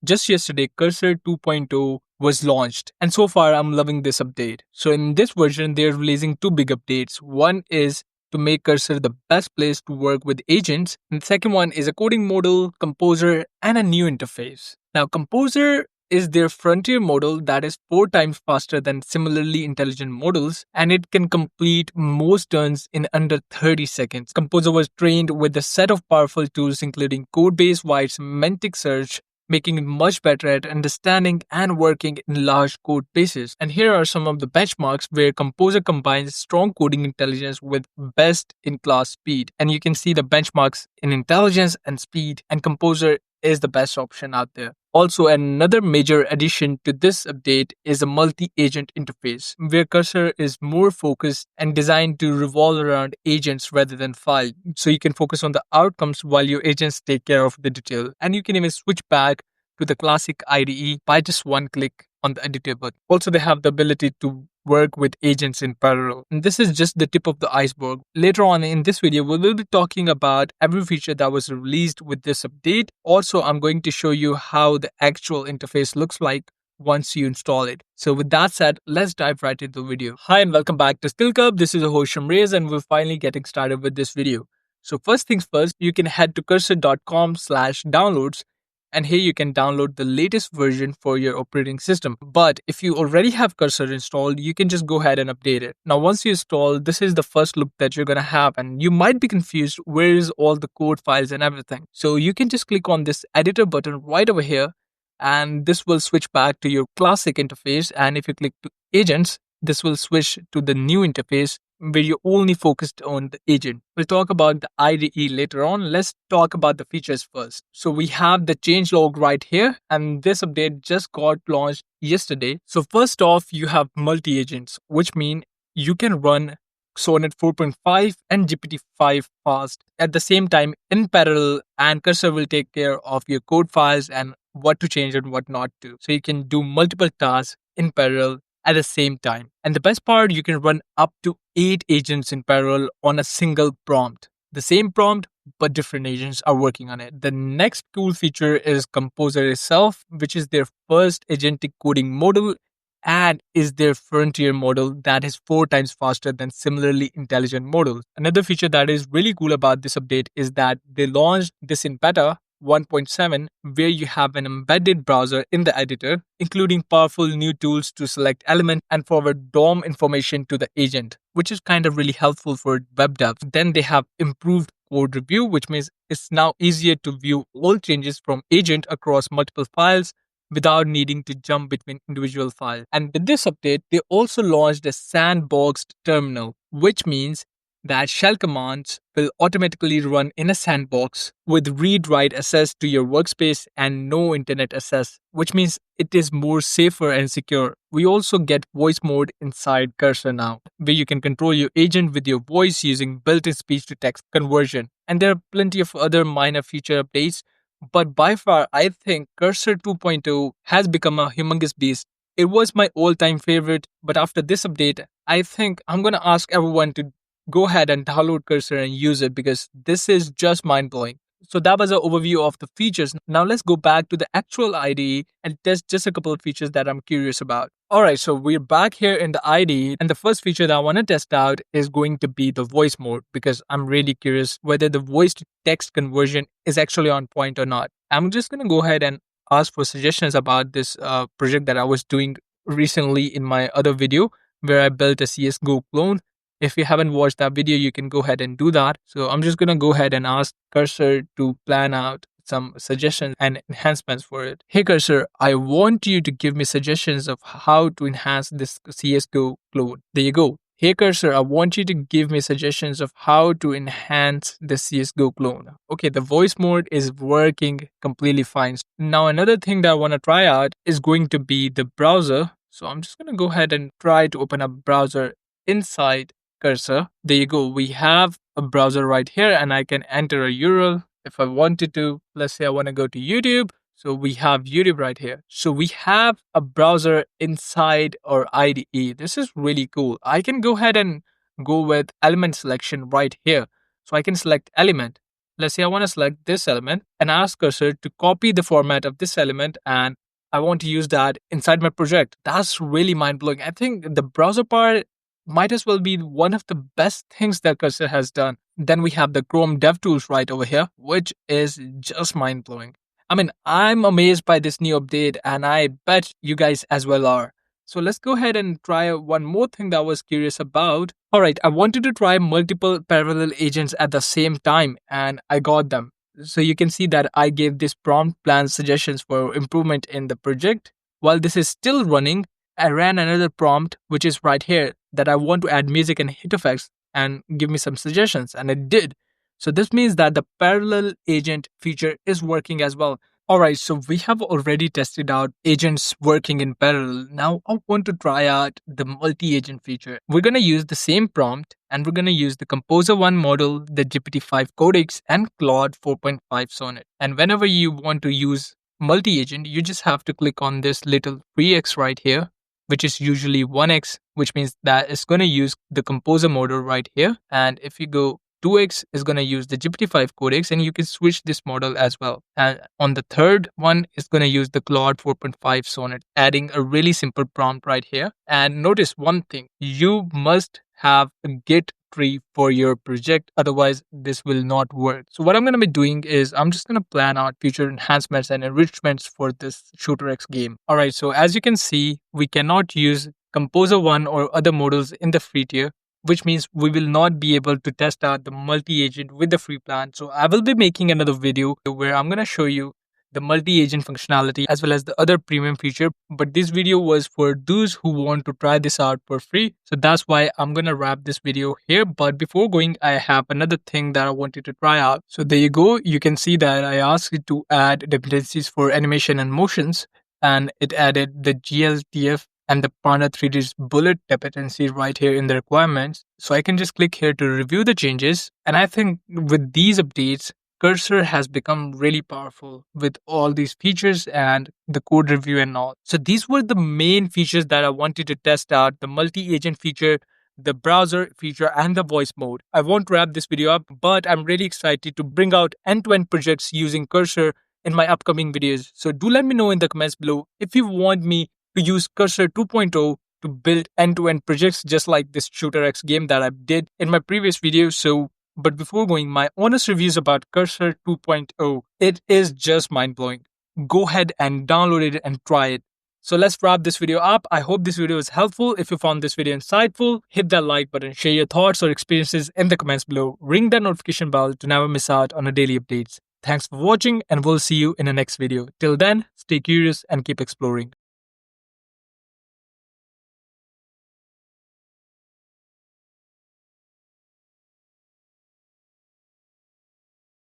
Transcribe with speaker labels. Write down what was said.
Speaker 1: Just yesterday, Cursor 2.0 was launched, and so far I'm loving this update. So in this version, they're releasing two big updates. One is to make Cursor the best place to work with agents, and the second one is a coding model, Composer, and a new interface. Now, Composer is their frontier model that is 4 times faster than similarly intelligent models, and it can complete most turns in under 30 seconds. Composer was trained with a set of powerful tools including code-based wide semantic search, making it much better at understanding and working in large code bases. And here are some of the benchmarks where Composer combines strong coding intelligence with best in class speed. And you can see the benchmarks in intelligence and speed, and Composer is the best option out there. Also, another major addition to this update is a multi-agent interface, where Cursor is more focused and designed to revolve around agents rather than files. So you can focus on the outcomes while your agents take care of the detail. And you can even switch back to the classic IDE by just one click on the editor button. Also, they have the ability to work with agents in parallel. And this is just the tip of the iceberg. Later on in this video, we will be talking about every feature that was released with this update. Also, I'm going to show you how the actual interface looks like once you install it. So with that said, let's dive right into the video. Hi and welcome back to SkillCurb. This is your host Shamrez, and we're finally getting started with this video. So first things first, you can head to cursor.com/downloads, and here you can download the latest version for your operating system. But if you already have Cursor installed, you can just go ahead and update it. Now, once you install, this is the first look that you're going to have, and you might be confused where is all the code files and everything. So you can just click on this editor button right over here, and this will switch back to your classic interface. And if you click to agents, this will switch to the new interface where you're only focused on the agent. We'll talk about the IDE later on. Let's talk about the features first. So we have the changelog right here, and this update just got launched yesterday. So first off, you have multi-agents, which mean you can run Sonnet 4.5 and GPT-5 fast at the same time in parallel, and Cursor will take care of your code files and what to change and what not to. So you can do multiple tasks in parallel at the same time. And the best part, you can run up to 8 agents in parallel on a single prompt. The same prompt, but different agents are working on it. The next cool feature is Composer itself, which is their first agentic coding model and is their frontier model that is 4 times faster than similarly intelligent models. Another feature that is really cool about this update is that they launched this in beta 1.7, where you have an embedded browser in the editor, including powerful new tools to select elements and forward DOM information to the agent, which is kind of really helpful for web devs. Then they have improved code review, which means it's now easier to view all changes from agent across multiple files without needing to jump between individual files. And with this update, they also launched a sandboxed terminal, which means that shell commands will automatically run in a sandbox with read-write access to your workspace and no internet access, which means it is more safer and secure. We also get voice mode inside Cursor now, where you can control your agent with your voice using built-in speech-to-text conversion. And there are plenty of other minor feature updates, but by far, I think Cursor 2.0 has become a humongous beast. It was my all-time favorite, but after this update, I think I'm going to ask everyone to go ahead and download Cursor and use it because this is just mind-blowing. So that was an overview of the features. Now let's go back to the actual IDE and test just a couple of features that I'm curious about. Alright, so we're back here in the IDE, and the first feature that I want to test out is going to be the voice mode, because I'm really curious whether the voice to text conversion is actually on point or not. I'm just going to go ahead and ask for suggestions about this project that I was doing recently in my other video where I built a CSGO clone. If you haven't watched that video, you can go ahead and do that. So I'm just going to go ahead and ask Cursor to plan out some suggestions and enhancements for it. Hey Cursor, I want you to give me suggestions of how to enhance this CSGO clone. There you go. Hey Cursor, I want you to give me suggestions of how to enhance the CSGO clone. Okay, the voice mode is working completely fine. Now another thing that I want to try out is going to be the browser. So I'm just going to go ahead and try to open up browser inside Cursor. There you go. We have a browser right here, and I can enter a URL if I wanted to. Let's say I want to go to YouTube. So we have YouTube right here. So we have a browser inside our IDE. This is really cool. I can go ahead and go with element selection right here. So I can select element. Let's say I want to select this element and ask cursor to copy the format of this element, and I want to use that inside my project. That's really mind blowing. I think the browser part might as well be one of the best things that cursor has done. Then we have the Chrome DevTools right over here, which is just mind blowing. I mean, I'm amazed by this new update, and I bet you guys as well are. So let's go ahead and try one more thing that I was curious about. Alright, I wanted to try multiple parallel agents at the same time, and I got them. So you can see that I gave this prompt plan suggestions for improvement in the project. While this is still running, I ran another prompt, which is right here, that I want to add music and hit effects and give me some suggestions, and it did. So this means that the parallel agent feature is working as well. Alright, so we have already tested out agents working in parallel. Now I want to try out the multi-agent feature. We're going to use the same prompt, and we're going to use the Composer 1 model, the GPT-5 codecs, and Claude 4.5 Sonnet. And whenever you want to use multi-agent, you just have to click on this little 3x right here, which is usually 1x, which means that it's going to use the Composer model right here. And if you go 2x is going to use the GPT-5 codecs, and you can switch this model as well. And on the third one is going to use the Claude 4.5 Sonnet, adding a really simple prompt right here. And notice one thing, you must have a Git tree for your project, otherwise this will not work. So what I'm going to be doing is I'm just going to plan out future enhancements and enrichments for this Shooter X game. Alright, so as you can see, we cannot use Composer 1 or other models in the free tier, which means we will not be able to test out the multi-agent with the free plan. So I will be making another video where I'm going to show you the multi-agent functionality as well as the other premium feature. But this video was for those who want to try this out for free. So that's why I'm going to wrap this video here. But before going, I have another thing that I wanted to try out. So there you go. You can see that I asked it to add dependencies for animation and motions, and it added the GLTF and the Panda 3D's bullet dependency right here in the requirements. So I can just click here to review the changes. And I think with these updates, Cursor has become really powerful with all these features and the code review and all. So these were the main features that I wanted to test out: the multi-agent feature, the browser feature, and the voice mode. I won't wrap this video up, but I'm really excited to bring out end-to-end projects using Cursor in my upcoming videos. So do let me know in the comments below if you want me to use Cursor 2.0 to build end-to-end projects just like this Shooter X game that I did in my previous video. But before going, my honest reviews about Cursor 2.0, it is just mind-blowing. Go ahead and download it and try it. So let's wrap this video up. I hope this video was helpful. If you found this video insightful, hit that like button, share your thoughts or experiences in the comments below. Ring that notification bell to never miss out on our daily updates. Thanks for watching, and we'll see you in the next video. Till then, stay curious and keep exploring.